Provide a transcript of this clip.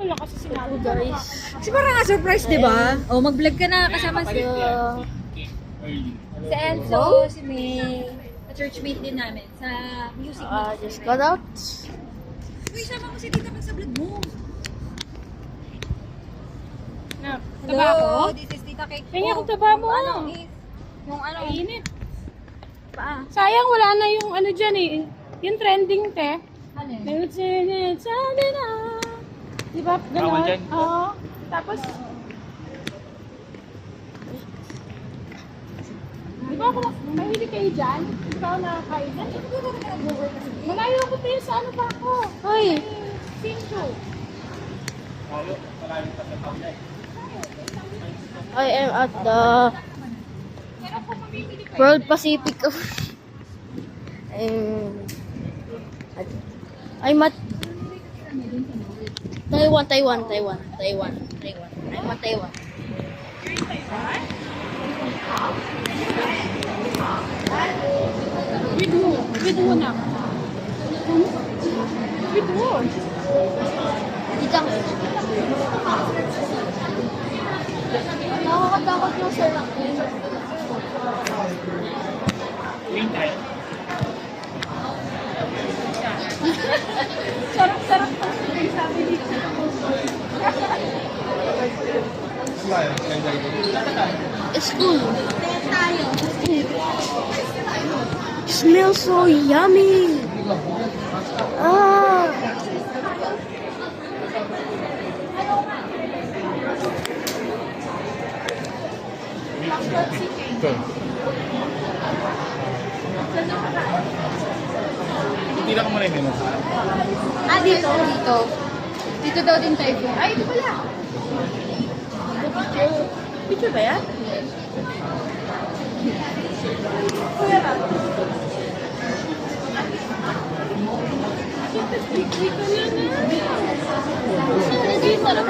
lang kasi sinabi ko Guys. Kasi parang nga surprise, di ba? Oh, mag-vlog ka na kasama si Enzo, si May. Churchmate din namin sa music. Just got out. Uy, sama mo si Tita Pag sa vlog mo. na. Taba ko? This is Tita Cake. Kaya kung taba mo. Yung ano, Init. pa. Sayang wala na yung ano dyan eh. Yung trending te. Ano yun? Sabi na. Di ba? Awan dyan? Ganon. Oo. Tapos, di ba ako mahilig kayo dyan? Di ba ako nakakain? Malayo ako tayo sa ano pa ako. Hoy, Sincho. I am at the World Pacific. I'm at Taiwan. I'm at Taiwan. With who? With who na? With who? Dito ako. Nakakatakot yung sir. Sarap-sarap pa sabi dito. School. Smells so yummy. Ah. Tira ko muna yung menu. Dito. Dito daw din tayo. Ay, ito pala. Picture ba yan? Hindi, sarap.